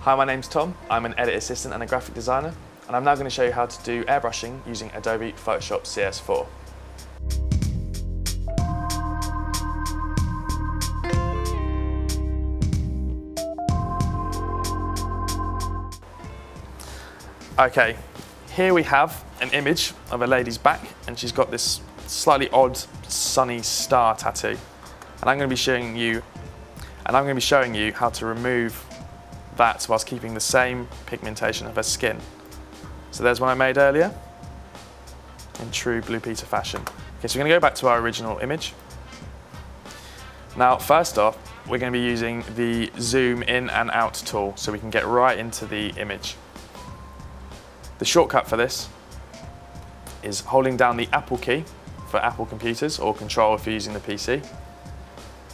Hi, my name's Tom. I'm an edit assistant and a graphic designer, and I'm now going to show you how to do airbrushing using Adobe Photoshop CS4. Okay, here we have an image of a lady's back, and she's got this slightly odd sunny star tattoo. And I'm going to be showing you how to remove that whilst keeping the same pigmentation of her skin. So there's one I made earlier in true Blue Peter fashion. Okay, so we're going to go back to our original image. Now, first off, we're going to be using the zoom in and out tool so we can get right into the image. The shortcut for this is holding down the Apple key for Apple computers, or Control if you're using the PC,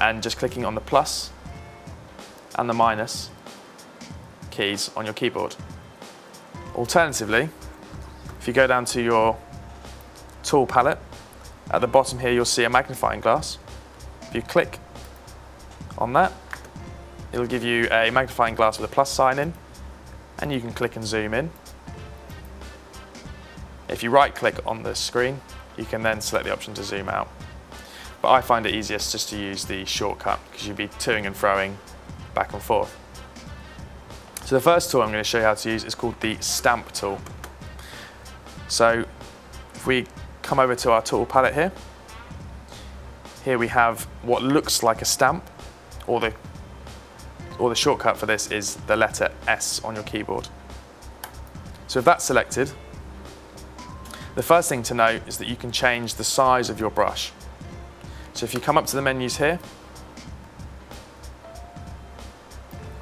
and just clicking on the plus and the minus keys on your keyboard. Alternatively, if you go down to your tool palette, at the bottom here you'll see a magnifying glass. If you click on that, it'll give you a magnifying glass with a plus sign in, and you can click and zoom in. If you right click on the screen, you can then select the option to zoom out. But I find it easiest just to use the shortcut because you'd be toing and froing back and forth. So the first tool I'm going to show you how to use is called the stamp tool. So if we come over to our tool palette here we have what looks like a stamp, or the shortcut for this is the letter S on your keyboard. So if that's selected, the first thing to note is that you can change the size of your brush. So if you come up to the menus here,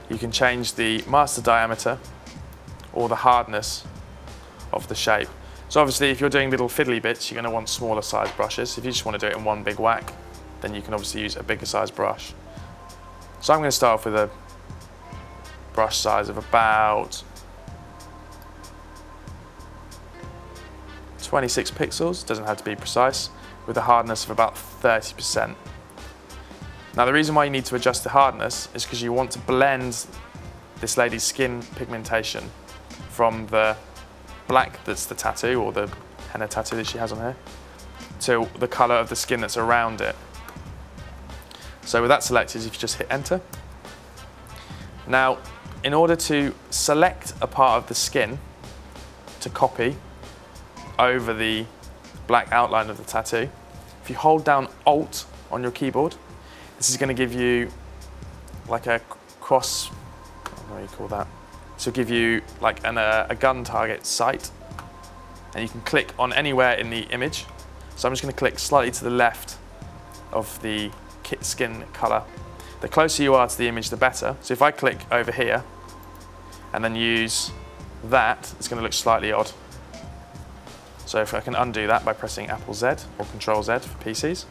you can change the master diameter or the hardness of the shape. So obviously if you're doing little fiddly bits, you're going to want smaller size brushes. If you just want to do it in one big whack, then you can obviously use a bigger size brush. So I'm going to start off with a brush size of about 26 pixels, doesn't have to be precise, with a hardness of about 30%. Now the reason why you need to adjust the hardness is because you want to blend this lady's skin pigmentation from the black that's the tattoo, or the henna tattoo that she has on her, to the colour of the skin that's around it. So with that selected, if you just hit enter. Now, in order to select a part of the skin to copy over the black outline of the tattoo, if you hold down Alt on your keyboard, this is going to give you like a cross, I don't know what you call that. So it'll give you like a gun target sight, and you can click on anywhere in the image. So I'm just going to click slightly to the left of the skin colour. The closer you are to the image, the better. So if I click over here and then use that, it's going to look slightly odd. So if I can undo that by pressing Apple Z or Control Z for PCs.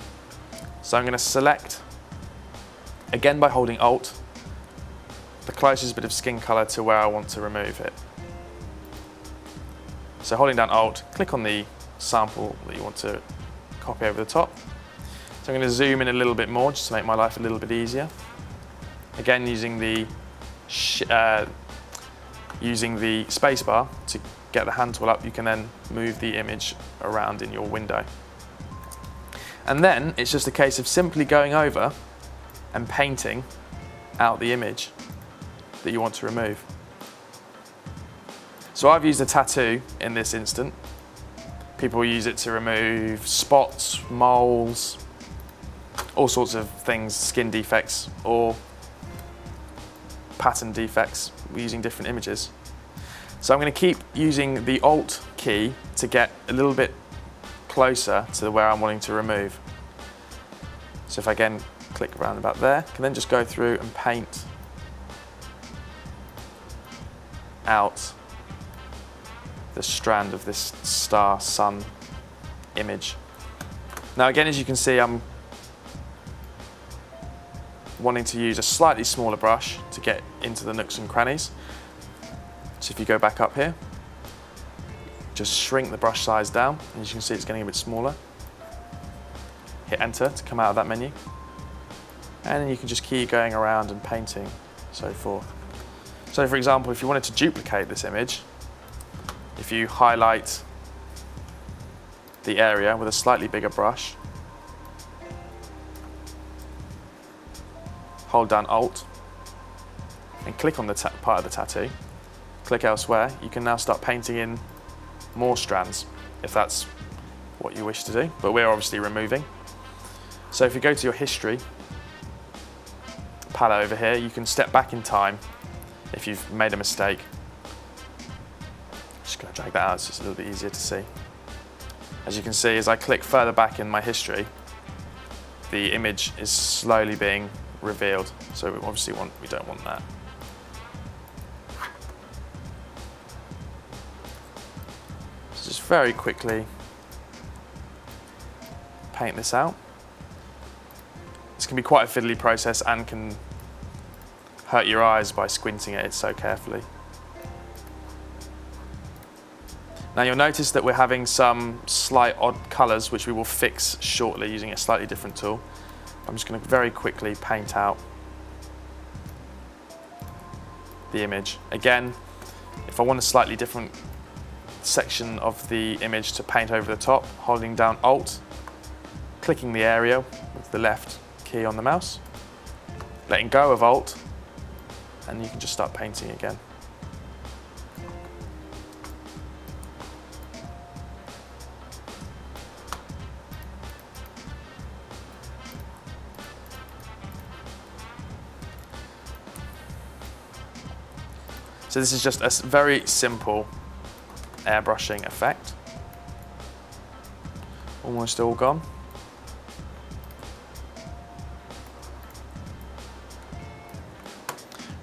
So I'm going to select, again by holding Alt, the closest bit of skin colour to where I want to remove it. So holding down Alt, click on the sample that you want to copy over the top. So I'm going to zoom in a little bit more just to make my life a little bit easier. Again, using the spacebar to get the hand tool up, you can then move the image around in your window. And then it's just a case of simply going over and painting out the image that you want to remove. So I've used a tattoo in this instant. People use it to remove spots, moles, all sorts of things, skin defects or pattern defects, using different images. So I'm going to keep using the Alt key to get a little bit closer to where I'm wanting to remove. So if I again click around about there, I can then just go through and paint out the strand of this star sun image. Now again, as you can see, I'm wanting to use a slightly smaller brush to get into the nooks and crannies. So if you go back up here, just shrink the brush size down, and as you can see it's getting a bit smaller. Hit enter to come out of that menu, and then you can just keep going around and painting, so forth. So for example, if you wanted to duplicate this image, if you highlight the area with a slightly bigger brush, hold down Alt, and click on the part of the tattoo, click elsewhere, you can now start painting in more strands, if that's what you wish to do, but we're obviously removing. So if you go to your history palette over here, you can step back in time if you've made a mistake. Just going to drag that out, it's just a little bit easier to see. As you can see, as I click further back in my history, the image is slowly being revealed, so we don't want that. So just very quickly paint this out. This can be quite a fiddly process and can hurt your eyes by squinting at it so carefully. Now you'll notice that we're having some slight odd colours which we will fix shortly using a slightly different tool. I'm just going to very quickly paint out the image. Again, if I want a slightly different section of the image to paint over the top, holding down Alt, clicking the area with the left key on the mouse, letting go of Alt, and you can just start painting again. So this is just a very simple airbrushing effect. Almost all gone.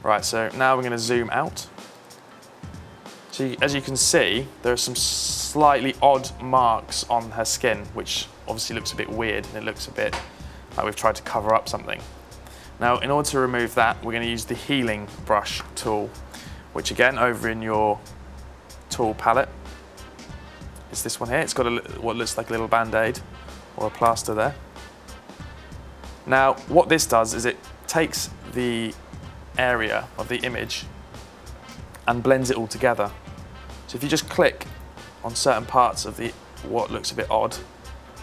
Right, so now we're going to zoom out. So as you can see, there are some slightly odd marks on her skin, which obviously looks a bit weird and it looks a bit like we've tried to cover up something. Now, in order to remove that, we're going to use the healing brush tool, which again, over in your tool palette, is this one here. It's got what looks like a little band-aid or a plaster there. Now, what this does is it takes the area of the image and blends it all together. So if you just click on certain parts of what looks a bit odd,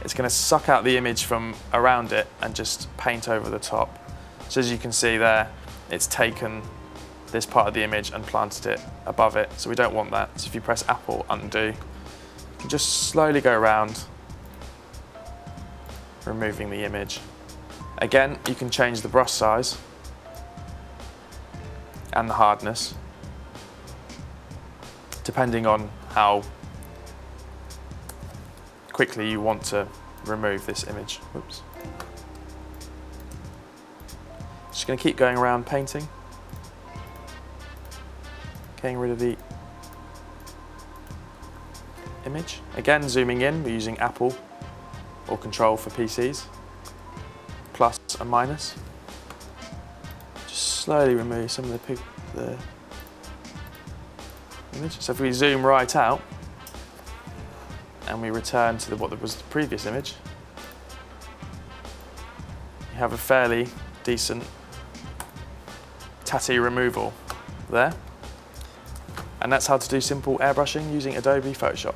it's going to suck out the image from around it and just paint over the top. So as you can see there, it's taken this part of the image and planted it above it, so we don't want that. So if you press Apple Undo, you can just slowly go around removing the image. Again, you can change the brush size and the hardness depending on how quickly you want to remove this image. Oops. Just going to keep going around painting, getting rid of the image. Again, zooming in, we're using Apple or Control for PCs, plus and minus. Just slowly remove some of the image. So if we zoom right out and we return to what was the previous image, you have a fairly decent tattoo removal there. And that's how to do simple airbrushing using Adobe Photoshop.